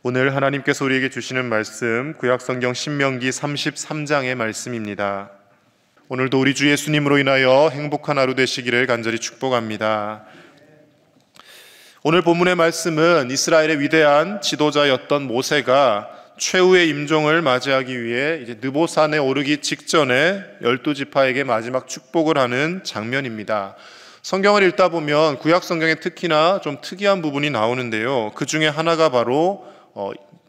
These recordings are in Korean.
오늘 하나님께서 우리에게 주시는 말씀 구약성경 신명기 33장의 말씀입니다. 오늘도 우리 주 예수님으로 인하여 행복한 하루 되시기를 간절히 축복합니다. 오늘 본문의 말씀은 이스라엘의 위대한 지도자였던 모세가 최후의 임종을 맞이하기 위해 이제 느보산에 오르기 직전에 12지파에게 마지막 축복을 하는 장면입니다. 성경을 읽다 보면 구약성경에 특히나 좀 특이한 부분이 나오는데요. 그 중에 하나가 바로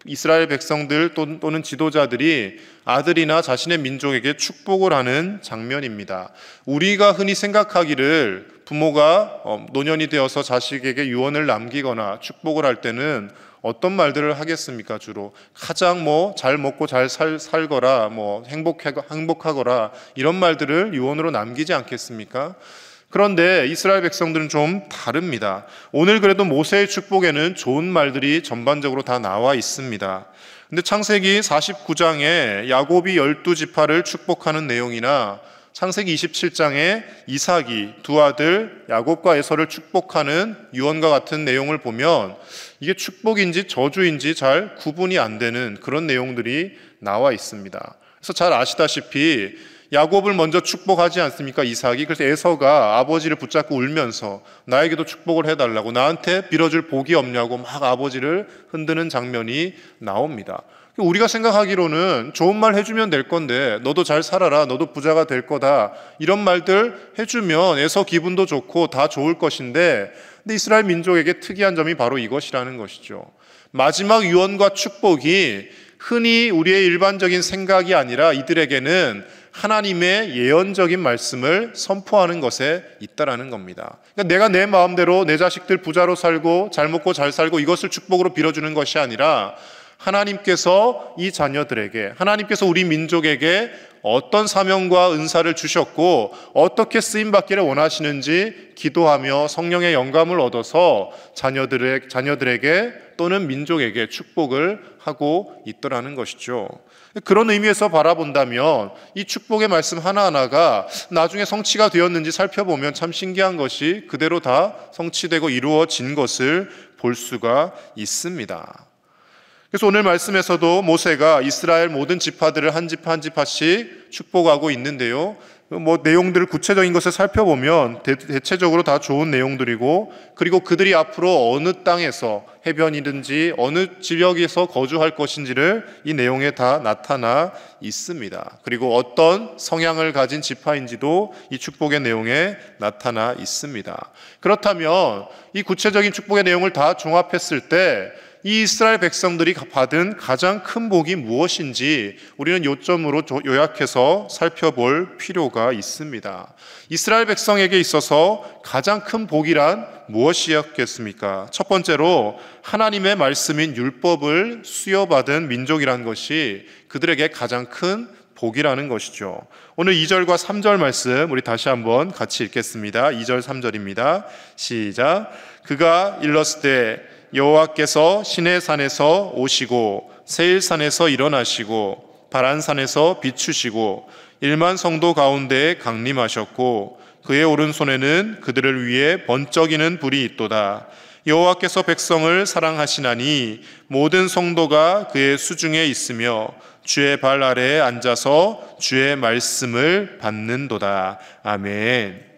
이스라엘 백성들 또는 지도자들이 아들이나 자신의 민족에게 축복을 하는 장면입니다. 우리가 흔히 생각하기를 부모가 노년이 되어서 자식에게 유언을 남기거나 축복을 할 때는 어떤 말들을 하겠습니까? 주로 가장 잘 먹고 잘 살거라, 행복하거라 이런 말들을 유언으로 남기지 않겠습니까? 그런데 이스라엘 백성들은 좀 다릅니다. 오늘 그래도 모세의 축복에는 좋은 말들이 전반적으로 다 나와 있습니다. 근데 창세기 49장에 야곱이 12지파를 축복하는 내용이나 창세기 27장에 이삭이 두 아들 야곱과 에서를 축복하는 유언과 같은 내용을 보면 이게 축복인지 저주인지 잘 구분이 안 되는 그런 내용들이 나와 있습니다. 그래서 잘 아시다시피 야곱을 먼저 축복하지 않습니까? 이삭이. 그래서 에서가 아버지를 붙잡고 울면서 나에게도 축복을 해달라고, 나한테 빌어줄 복이 없냐고 막 아버지를 흔드는 장면이 나옵니다. 우리가 생각하기로는 좋은 말 해주면 될 건데, 너도 잘 살아라, 너도 부자가 될 거다, 이런 말들 해주면 에서 기분도 좋고 다 좋을 것인데, 근데 이스라엘 민족에게 특이한 점이 바로 이것이라는 것이죠. 마지막 유언과 축복이 흔히 우리의 일반적인 생각이 아니라 이들에게는 하나님의 예언적인 말씀을 선포하는 것에 있다라는 겁니다. 그러니까 내가 내 마음대로 내 자식들 부자로 살고 잘 먹고 잘 살고 이것을 축복으로 빌어주는 것이 아니라 하나님께서 이 자녀들에게, 하나님께서 우리 민족에게 어떤 사명과 은사를 주셨고 어떻게 쓰임받기를 원하시는지 기도하며 성령의 영감을 얻어서 자녀들에게 또는 민족에게 축복을 하고 있더라는 것이죠. 그런 의미에서 바라본다면 이 축복의 말씀 하나하나가 나중에 성취가 되었는지 살펴보면 참 신기한 것이 그대로 다 성취되고 이루어진 것을 볼 수가 있습니다. 그래서 오늘 말씀에서도 모세가 이스라엘 모든 지파들을 한 지파 한 지파씩 축복하고 있는데요. 내용들을 구체적인 것을 살펴보면 대체적으로 다 좋은 내용들이고, 그리고 그들이 앞으로 어느 땅에서 해변이든지 어느 지역에서 거주할 것인지를 이 내용에 다 나타나 있습니다. 그리고 어떤 성향을 가진 지파인지도 이 축복의 내용에 나타나 있습니다. 그렇다면 이 구체적인 축복의 내용을 다 종합했을 때 이 이스라엘 백성들이 받은 가장 큰 복이 무엇인지 우리는 요점으로 요약해서 살펴볼 필요가 있습니다. 이스라엘 백성에게 있어서 가장 큰 복이란 무엇이었겠습니까? 첫 번째로 하나님의 말씀인 율법을 수여받은 민족이라는 것이 그들에게 가장 큰 복이라는 것이죠. 오늘 2절과 3절 말씀 우리 다시 한번 같이 읽겠습니다. 2절 3절입니다. 시작. 그가 일렀으되 여호와께서 시내산에서 오시고 세일산에서 일어나시고 바란산에서 비추시고 1만 성도 가운데에 강림하셨고 그의 오른손에는 그들을 위해 번쩍이는 불이 있도다. 여호와께서 백성을 사랑하시나니 모든 성도가 그의 수중에 있으며 주의 발 아래에 앉아서 주의 말씀을 받는도다. 아멘.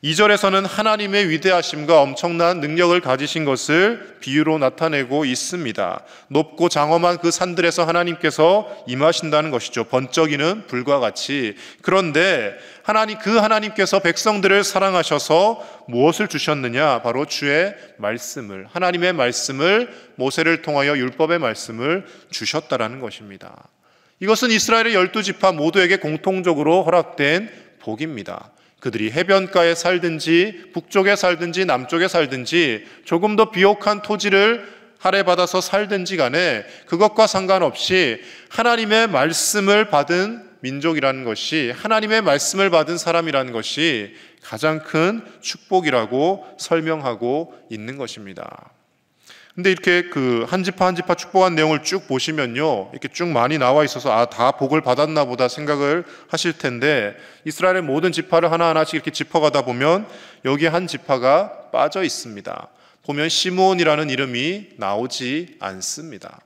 2절에서는 하나님의 위대하심과 엄청난 능력을 가지신 것을 비유로 나타내고 있습니다. 높고 장엄한 그 산들에서 하나님께서 임하신다는 것이죠. 번쩍이는 불과 같이. 그런데 하나님께서 백성들을 사랑하셔서 무엇을 주셨느냐? 바로 주의 말씀을, 하나님의 말씀을, 모세를 통하여 율법의 말씀을 주셨다라는 것입니다. 이것은 이스라엘의 12지파 모두에게 공통적으로 허락된 복입니다. 그들이 해변가에 살든지 북쪽에 살든지 남쪽에 살든지 조금 더 비옥한 토지를 할애받아서 살든지 간에 그것과 상관없이 하나님의 말씀을 받은 민족이라는 것이, 하나님의 말씀을 받은 사람이라는 것이 가장 큰 축복이라고 설명하고 있는 것입니다. 근데 이렇게 한 지파 한 지파 축복한 내용을 쭉 보시면요, 이렇게 쭉 많이 나와 있어서 다 복을 받았나 보다 생각을 하실 텐데, 이스라엘의 모든 지파를 하나하나씩 이렇게 짚어가다 보면 여기 한 지파가 빠져 있습니다. 보면 시므온이라는 이름이 나오지 않습니다.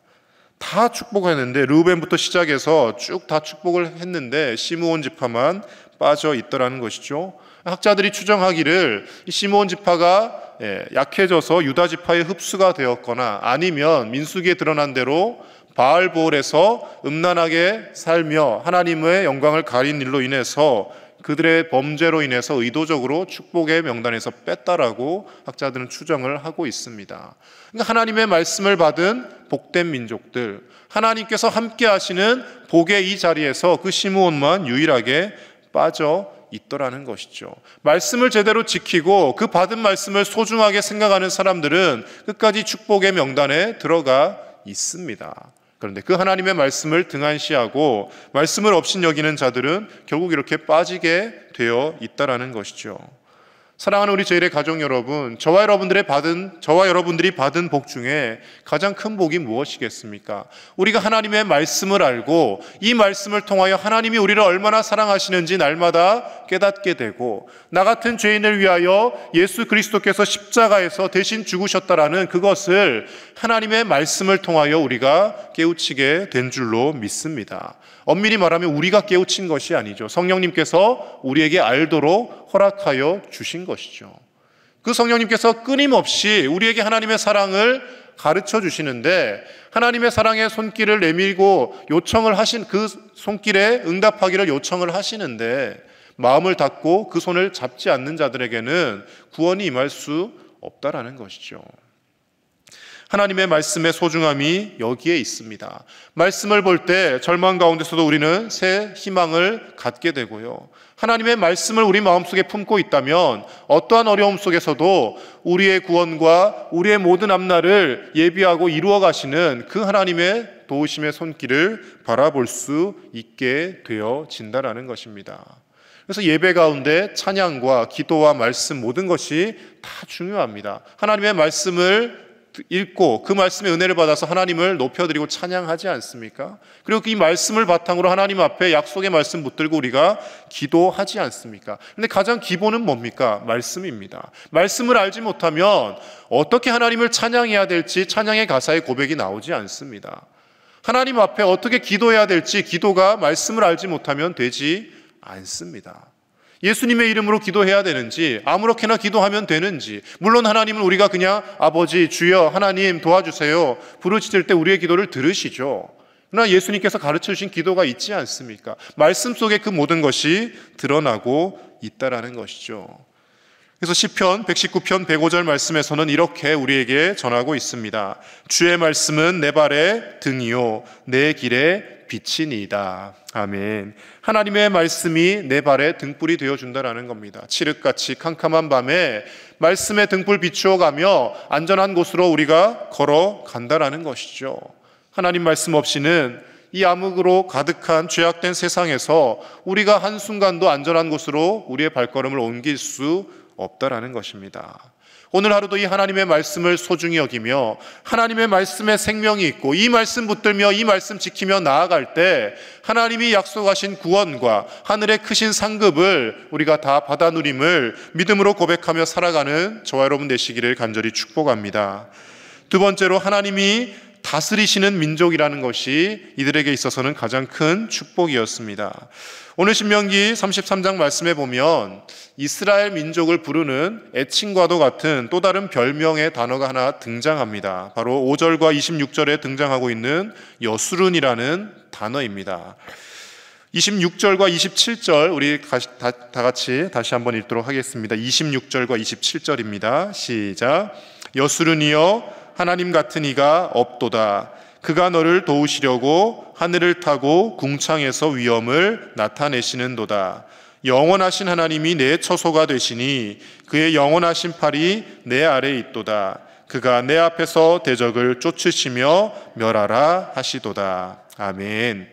다 축복했는데 르우벤부터 시작해서 쭉 다 축복을 했는데 시므온 지파만 빠져 있더라는 것이죠. 학자들이 추정하기를 이 시므온 지파가 약해져서 유다 지파의 흡수가 되었거나 아니면 민수기에 드러난 대로 바알보올에서 음란하게 살며 하나님의 영광을 가린 일로 인해서 그들의 범죄로 인해서 의도적으로 축복의 명단에서 뺐다라고 학자들은 추정을 하고 있습니다. 그러니까 하나님의 말씀을 받은 복된 민족들, 하나님께서 함께 하시는 복의 이 자리에서 그 시므온만 유일하게 빠져 있더라는 것이죠. 말씀을 제대로 지키고 그 받은 말씀을 소중하게 생각하는 사람들은 끝까지 축복의 명단에 들어가 있습니다. 그런데 그 하나님의 말씀을 등한시하고 말씀을 업신여기는 자들은 결국 이렇게 빠지게 되어 있다라는 것이죠. 사랑하는 우리 저희의 가족 여러분, 저와 여러분들이 받은 복 중에 가장 큰 복이 무엇이겠습니까? 우리가 하나님의 말씀을 알고 이 말씀을 통하여 하나님이 우리를 얼마나 사랑하시는지 날마다 깨닫게 되고 나 같은 죄인을 위하여 예수 그리스도께서 십자가에서 대신 죽으셨다라는 그것을 하나님의 말씀을 통하여 우리가 깨우치게 된 줄로 믿습니다. 엄밀히 말하면 우리가 깨우친 것이 아니죠. 성령님께서 우리에게 알도록 허락하여 주신 것이죠. 그 성령님께서 끊임없이 우리에게 하나님의 사랑을 가르쳐 주시는데 하나님의 사랑의 손길을 내밀고 요청을 하신 그 손길에 응답하기를 요청을 하시는데 마음을 닫고 그 손을 잡지 않는 자들에게는 구원이 임할 수 없다라는 것이죠. 하나님의 말씀의 소중함이 여기에 있습니다. 말씀을 볼 때 절망 가운데서도 우리는 새 희망을 갖게 되고요. 하나님의 말씀을 우리 마음속에 품고 있다면 어떠한 어려움 속에서도 우리의 구원과 우리의 모든 앞날을 예비하고 이루어 가시는 그 하나님의 도우심의 손길을 바라볼 수 있게 되어진다라는 것입니다. 그래서 예배 가운데 찬양과 기도와 말씀 모든 것이 다 중요합니다. 하나님의 말씀을 읽고 그 말씀의 은혜를 받아서 하나님을 높여드리고 찬양하지 않습니까? 그리고 이 말씀을 바탕으로 하나님 앞에 약속의 말씀 붙들고 우리가 기도하지 않습니까? 근데 가장 기본은 뭡니까? 말씀입니다. 말씀을 알지 못하면 어떻게 하나님을 찬양해야 될지 찬양의 가사의 고백이 나오지 않습니다. 하나님 앞에 어떻게 기도해야 될지 기도가 말씀을 알지 못하면 되지 않습니다. 예수님의 이름으로 기도해야 되는지 아무렇게나 기도하면 되는지, 물론 하나님은 우리가 그냥 아버지 주여 하나님 도와주세요 부르짖을 때 우리의 기도를 들으시죠. 그러나 예수님께서 가르쳐 주신 기도가 있지 않습니까? 말씀 속에 그 모든 것이 드러나고 있다라는 것이죠. 그래서 시편 119편 105절 말씀에서는 이렇게 우리에게 전하고 있습니다. 주의 말씀은 내 발의 등이요 내 길의 빛이니이다. 아멘. 하나님의 말씀이 내 발에 등불이 되어준다라는 겁니다. 칠흑같이 캄캄한 밤에 말씀의 등불 비추어 가며 안전한 곳으로 우리가 걸어간다라는 것이죠. 하나님 말씀 없이는 이 암흑으로 가득한 죄악된 세상에서 우리가 한순간도 안전한 곳으로 우리의 발걸음을 옮길 수 없다라는 것입니다. 오늘 하루도 이 하나님의 말씀을 소중히 여기며 하나님의 말씀에 생명이 있고 이 말씀 붙들며 이 말씀 지키며 나아갈 때 하나님이 약속하신 구원과 하늘의 크신 상급을 우리가 다 받아 누림을 믿음으로 고백하며 살아가는 저와 여러분 되시기를 간절히 축복합니다. 두 번째로 하나님이 다스리시는 민족이라는 것이 이들에게 있어서는 가장 큰 축복이었습니다. 오늘 신명기 33장 말씀에 보면 이스라엘 민족을 부르는 애칭과도 같은 또 다른 별명의 단어가 하나 등장합니다. 바로 5절과 26절에 등장하고 있는 여수룬이라는 단어입니다. 26절과 27절 우리 다 같이 다시 한번 읽도록 하겠습니다. 26절과 27절입니다. 시작. 여수룬이여 하나님 같은 이가 없도다. 그가 너를 도우시려고 하늘을 타고 궁창에서 위엄을 나타내시는도다. 영원하신 하나님이 내 처소가 되시니 그의 영원하신 팔이 내 아래에 있도다. 그가 내 앞에서 대적을 쫓으시며 멸하라 하시도다. 아멘.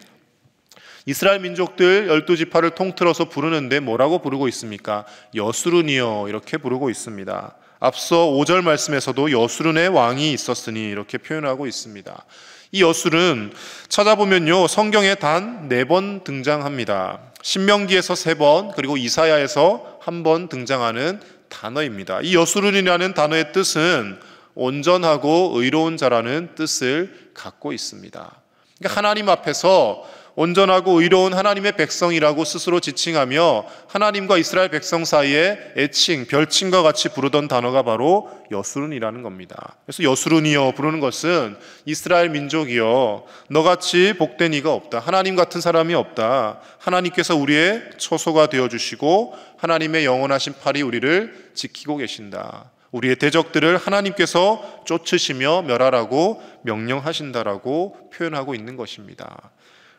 이스라엘 민족들 12지파를 통틀어서 부르는데 뭐라고 부르고 있습니까? 여수룬이여 이렇게 부르고 있습니다. 앞서 5절 말씀에서도 여수룬의 왕이 있었으니 이렇게 표현하고 있습니다. 이 여수룬 찾아보면요 성경에 단 4번 등장합니다. 신명기에서 3번 그리고 이사야에서 1번 등장하는 단어입니다. 이 여수룬이라는 단어의 뜻은 온전하고 의로운 자라는 뜻을 갖고 있습니다. 그러니까 하나님 앞에서 온전하고 의로운 하나님의 백성이라고 스스로 지칭하며 하나님과 이스라엘 백성 사이에 애칭, 별칭과 같이 부르던 단어가 바로 여수룬이라는 겁니다. 그래서 여수룬이여 부르는 것은 이스라엘 민족이여 너같이 복된 이가 없다. 하나님 같은 사람이 없다. 하나님께서 우리의 처소가 되어주시고 하나님의 영원하신 팔이 우리를 지키고 계신다. 우리의 대적들을 하나님께서 쫓으시며 멸하라고 명령하신다라고 표현하고 있는 것입니다.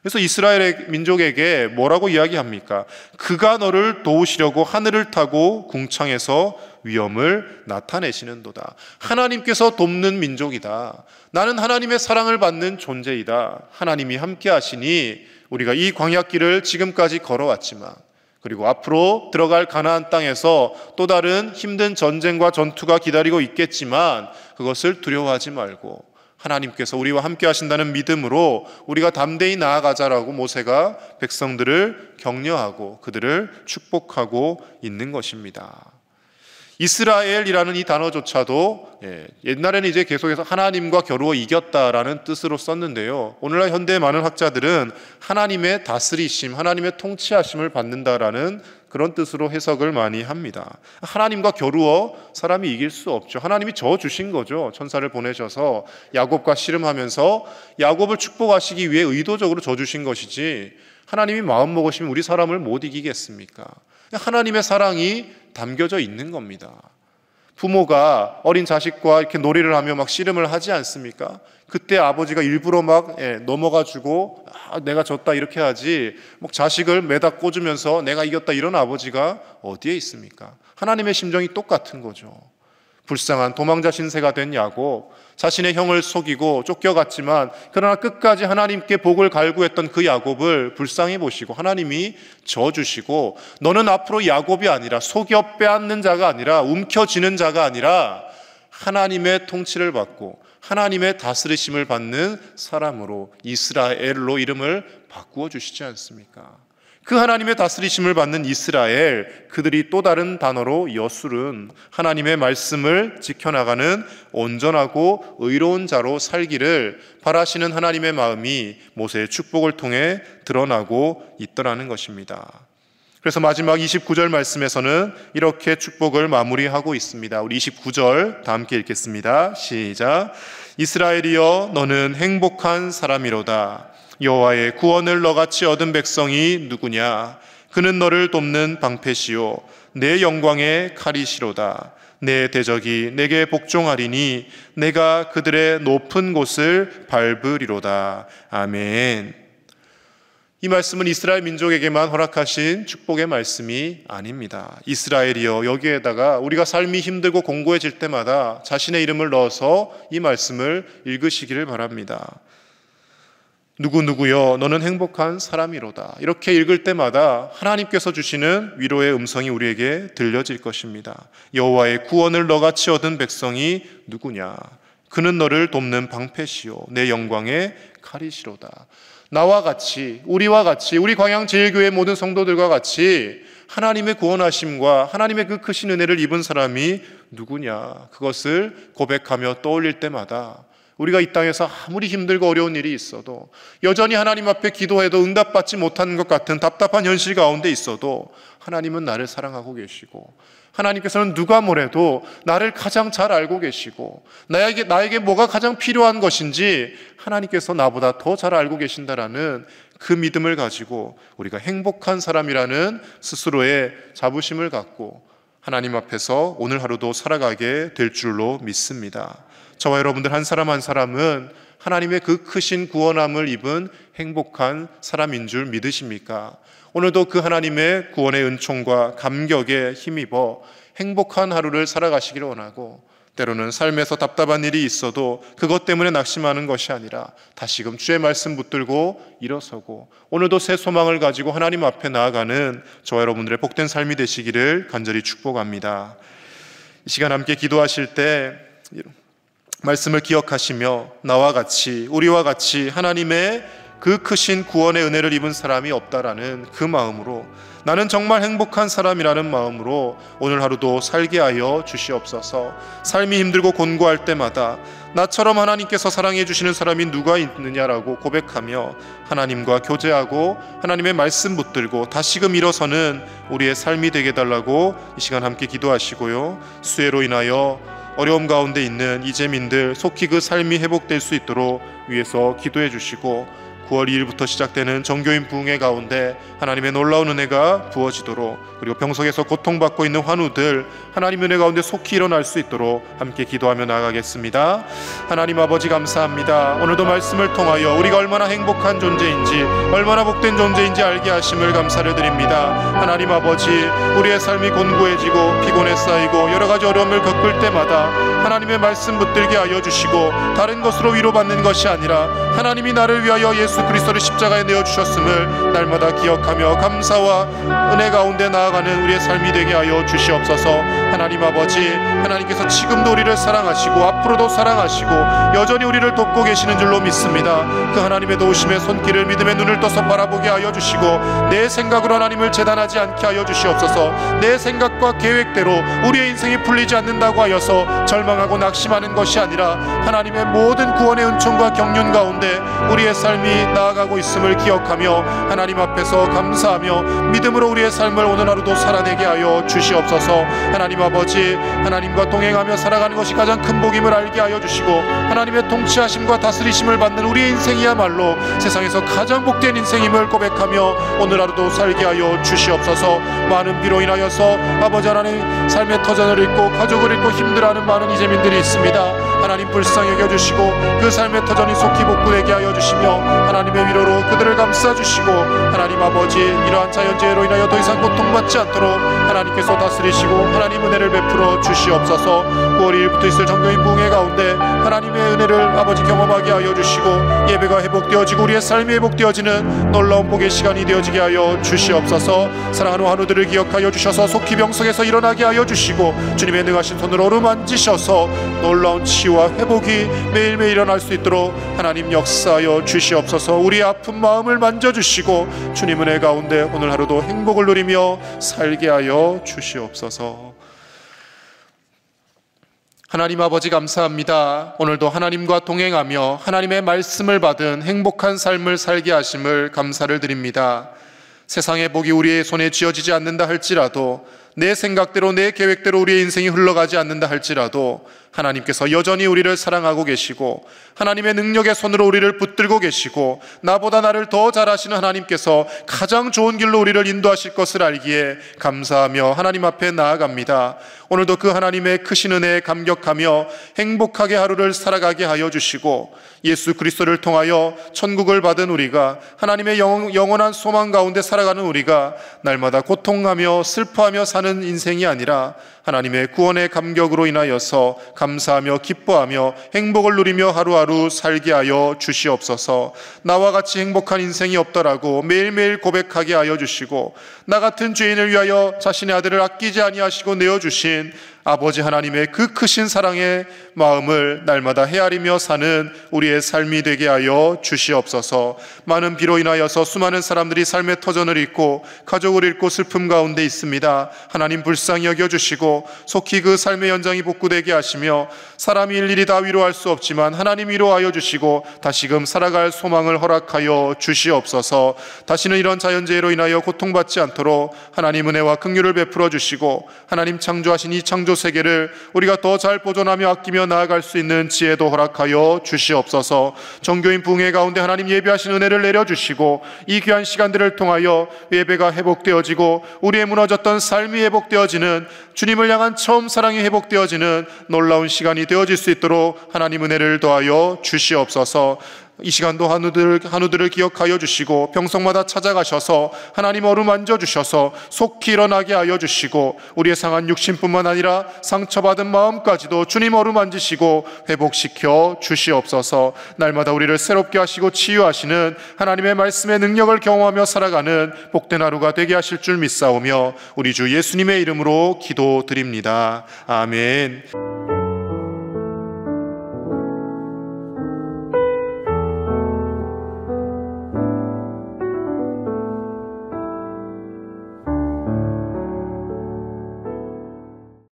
그래서 이스라엘의 민족에게 뭐라고 이야기합니까? 그가 너를 도우시려고 하늘을 타고 궁창에서 위엄을 나타내시는도다. 하나님께서 돕는 민족이다. 나는 하나님의 사랑을 받는 존재이다. 하나님이 함께 하시니 우리가 이 광야길을 지금까지 걸어왔지만 그리고 앞으로 들어갈 가나안 땅에서 또 다른 힘든 전쟁과 전투가 기다리고 있겠지만 그것을 두려워하지 말고 하나님께서 우리와 함께 하신다는 믿음으로 우리가 담대히 나아가자라고 모세가 백성들을 격려하고 그들을 축복하고 있는 것입니다. 이스라엘이라는 이 단어조차도 옛날에는 이제 계속해서 하나님과 겨루어 이겼다라는 뜻으로 썼는데요. 오늘날 현대의 많은 학자들은 하나님의 다스리심, 하나님의 통치하심을 받는다라는 그런 뜻으로 해석을 많이 합니다. 하나님과 겨루어 사람이 이길 수 없죠. 하나님이 저어주신 거죠. 천사를 보내셔서 야곱과 씨름하면서 야곱을 축복하시기 위해 의도적으로 져주신 것이지 하나님이 마음먹으시면 우리 사람을 못 이기겠습니까? 하나님의 사랑이 담겨져 있는 겁니다. 부모가 어린 자식과 이렇게 놀이를 하며 막 씨름을 하지 않습니까? 그때 아버지가 일부러 막 넘어가지고 내가 졌다 이렇게 하지 뭐 자식을 매다 꽂으면서 내가 이겼다 이런 아버지가 어디에 있습니까? 하나님의 심정이 똑같은 거죠. 불쌍한 도망자 신세가 된 야곱, 자신의 형을 속이고 쫓겨갔지만 그러나 끝까지 하나님께 복을 갈구했던 그 야곱을 불쌍히 보시고 하나님이 져주시고 너는 앞으로 야곱이 아니라 속여 빼앗는 자가 아니라 움켜쥐는 자가 아니라 하나님의 통치를 받고 하나님의 다스리심을 받는 사람으로 이스라엘로 이름을 바꾸어 주시지 않습니까? 그 하나님의 다스리심을 받는 이스라엘, 그들이 또 다른 단어로 여술은 하나님의 말씀을 지켜나가는 온전하고 의로운 자로 살기를 바라시는 하나님의 마음이 모세의 축복을 통해 드러나고 있더라는 것입니다. 그래서 마지막 29절 말씀에서는 이렇게 축복을 마무리하고 있습니다. 우리 29절 다 함께 읽겠습니다. 시작. 이스라엘이여 너는 행복한 사람이로다. 여호와의 구원을 너같이 얻은 백성이 누구냐? 그는 너를 돕는 방패시요 내 영광의 칼이시로다. 내 대적이 내게 복종하리니 내가 그들의 높은 곳을 밟으리로다. 아멘. 이 말씀은 이스라엘 민족에게만 허락하신 축복의 말씀이 아닙니다. 이스라엘이여 여기에다가 우리가 삶이 힘들고 공고해질 때마다 자신의 이름을 넣어서 이 말씀을 읽으시기를 바랍니다. 누구누구여 너는 행복한 사람이로다. 이렇게 읽을 때마다 하나님께서 주시는 위로의 음성이 우리에게 들려질 것입니다. 여호와의 구원을 너같이 얻은 백성이 누구냐? 그는 너를 돕는 방패시요 내 영광의 칼이시로다. 나와 같이 우리와 같이 우리 광양제일교회 모든 성도들과 같이 하나님의 구원하심과 하나님의 그 크신 은혜를 입은 사람이 누구냐? 그것을 고백하며 떠올릴 때마다 우리가 이 땅에서 아무리 힘들고 어려운 일이 있어도 여전히 하나님 앞에 기도해도 응답받지 못하는 것 같은 답답한 현실 가운데 있어도 하나님은 나를 사랑하고 계시고 하나님께서는 누가 뭐래도 나를 가장 잘 알고 계시고 나에게 뭐가 가장 필요한 것인지 하나님께서 나보다 더 잘 알고 계신다라는 그 믿음을 가지고 우리가 행복한 사람이라는 스스로의 자부심을 갖고 하나님 앞에서 오늘 하루도 살아가게 될 줄로 믿습니다. 저와 여러분들 한 사람 한 사람은 하나님의 그 크신 구원함을 입은 행복한 사람인 줄 믿으십니까? 오늘도 그 하나님의 구원의 은총과 감격에 힘입어 행복한 하루를 살아가시기를 원하고 때로는 삶에서 답답한 일이 있어도 그것 때문에 낙심하는 것이 아니라 다시금 주의 말씀 붙들고 일어서고 오늘도 새 소망을 가지고 하나님 앞에 나아가는 저와 여러분들의 복된 삶이 되시기를 간절히 축복합니다. 이 시간 함께 기도하실 때 말씀을 기억하시며 나와 같이 우리와 같이 하나님의 그 크신 구원의 은혜를 입은 사람이 없다라는 그 마음으로, 나는 정말 행복한 사람이라는 마음으로 오늘 하루도 살게 하여 주시옵소서. 삶이 힘들고 곤고할 때마다 나처럼 하나님께서 사랑해 주시는 사람이 누가 있느냐라고 고백하며 하나님과 교제하고 하나님의 말씀 붙들고 다시금 일어서는 우리의 삶이 되게 달라고 이 시간 함께 기도하시고요. 수해로 인하여 어려움 가운데 있는 이재민들 속히 그 삶이 회복될 수 있도록 위에서 기도해 주시고, 9월 2일부터 시작되는 정교인 부흥회 가운데 하나님의 놀라운 은혜가 부어지도록, 그리고 병석에서 고통받고 있는 환우들 하나님 은혜 가운데 속히 일어날 수 있도록 함께 기도하며 나아가겠습니다. 하나님 아버지 감사합니다. 오늘도 말씀을 통하여 우리가 얼마나 행복한 존재인지, 얼마나 복된 존재인지 알게 하심을 감사를 드립니다. 하나님 아버지, 우리의 삶이 곤고해지고 피곤에 쌓이고 여러 가지 어려움을 겪을 때마다 하나님의 말씀 붙들게 하여 주시고, 다른 것으로 위로받는 것이 아니라 하나님이 나를 위하여 예수 그리스도를 십자가에 내어주셨음을 날마다 기억하며 감사와 은혜 가운데 나아가는 우리의 삶이 되게 하여 주시옵소서. 하나님 아버지, 하나님께서 지금도 우리를 사랑하시고 앞으로도 사랑하시고 여전히 우리를 돕고 계시는 줄로 믿습니다. 그 하나님의 도우심의 손길을 믿음의 눈을 떠서 바라보게 하여 주시고, 내 생각으로 하나님을 재단하지 않게 하여 주시옵소서. 내 생각과 계획대로 우리의 인생이 풀리지 않는다고 하여서 절망하고 낙심하는 것이 아니라 하나님의 모든 구원의 은총과 경륜 가운데 우리의 삶이 나아가고 있음을 기억하며 하나님 앞에서 감사하며 믿음으로 우리의 삶을 오늘 하루도 살아내게 하여 주시옵소서. 하나님 아버지, 하나님과 동행하며 살아가는 것이 가장 큰 복임을 알게 하여 주시고, 하나님의 통치하심과 다스리심을 받는 우리의 인생이야말로 세상에서 가장 복된 인생임을 고백하며 오늘 하루도 살게 하여 주시옵소서. 많은 비로 인하여서 아버지 하나님 삶의 터전을 잃고 가족을 잃고 힘들어하는 많은 이재민들이 있습니다. 하나님 불쌍히 여겨주시고 그 삶의 터전이 속히 복구되게 하여 주시며 하나님의 위로로 그들을 감싸주시고, 하나님 아버지, 이러한 자연재해로 인하여 더 이상 고통받지 않도록 하나님께서 다스리시고 하나님 은혜를 베풀어 주시옵소서. 9월 2일부터 있을 정교인 부흥회 가운데 하나님의 은혜를 아버지 경험하게 하여 주시고, 예배가 회복되어지고 우리의 삶이 회복되어지는 놀라운 복의 시간이 되어지게 하여 주시옵소서. 사랑하는 환우들을 기억하여 주셔서 속히 병석에서 일어나게 하여 주시고, 주님의 능하신 손으로 어루만지셔서 놀라운 치유와 회복이 매일매일 일어날 수 있도록 하나님 역사하여 주시옵소서. 우리의 아픈 마음을 만져주시고 주님 은혜 가운데 오늘 하루도 행복을 누리며 살게 하여 주시옵소서. 하나님 아버지 감사합니다. 오늘도 하나님과 동행하며 하나님의 말씀을 받은 행복한 삶을 살게 하심을 감사를 드립니다. 세상의 복이 우리의 손에 쥐어지지 않는다 할지라도, 내 생각대로 내 계획대로 우리의 인생이 흘러가지 않는다 할지라도 하나님께서 여전히 우리를 사랑하고 계시고 하나님의 능력의 손으로 우리를 붙들고 계시고, 나보다 나를 더 잘하시는 하나님께서 가장 좋은 길로 우리를 인도하실 것을 알기에 감사하며 하나님 앞에 나아갑니다. 오늘도 그 하나님의 크신 은혜에 감격하며 행복하게 하루를 살아가게 하여 주시고, 예수 그리스도를 통하여 천국을 받은 우리가, 하나님의 영원한 소망 가운데 살아가는 우리가 날마다 고통하며 슬퍼하며 사는 인생이 아니라 하나님의 구원의 감격으로 인하여서 감사하며 기뻐하며 행복을 누리며 하루하루 살게 하여 주시옵소서. 나와 같이 행복한 인생이 없더라고 매일매일 고백하게 하여 주시고, 나 같은 죄인을 위하여 자신의 아들을 아끼지 아니하시고 내어주신 아버지 하나님의 그 크신 사랑의 마음을 날마다 헤아리며 사는 우리의 삶이 되게 하여 주시옵소서. 많은 비로 인하여서 수많은 사람들이 삶의 터전을 잃고 가족을 잃고 슬픔 가운데 있습니다. 하나님 불쌍히 여겨주시고 속히 그 삶의 연장이 복구되게 하시며, 사람이 일일이 다 위로할 수 없지만 하나님 위로하여 주시고 다시금 살아갈 소망을 허락하여 주시옵소서. 다시는 이런 자연재해로 인하여 고통받지 않도록 하나님 은혜와 긍휼을 베풀어 주시고, 하나님 창조하신 이 창조 세계를 우리가 더 잘 보존하며 아끼며 나아갈 수 있는 지혜도 허락하여 주시옵소서. 정교인 부흥회 가운데 하나님 예배하신 은혜를 내려주시고, 이 귀한 시간들을 통하여 예배가 회복되어지고 우리의 무너졌던 삶이 회복되어지는, 주님을 향한 처음 사랑이 회복되어지는 놀라운 시간이 되어질 수 있도록 하나님 은혜를 더하여 주시옵소서. 이 시간도 한우들을 기억하여 주시고 병석마다 찾아가셔서 하나님 어루만져 주셔서 속히 일어나게 하여 주시고, 우리의 상한 육신뿐만 아니라 상처받은 마음까지도 주님 어루만지시고 회복시켜 주시옵소서. 날마다 우리를 새롭게 하시고 치유하시는 하나님의 말씀의 능력을 경험하며 살아가는 복된 하루가 되게 하실 줄 믿사오며 우리 주 예수님의 이름으로 기도드립니다. 아멘.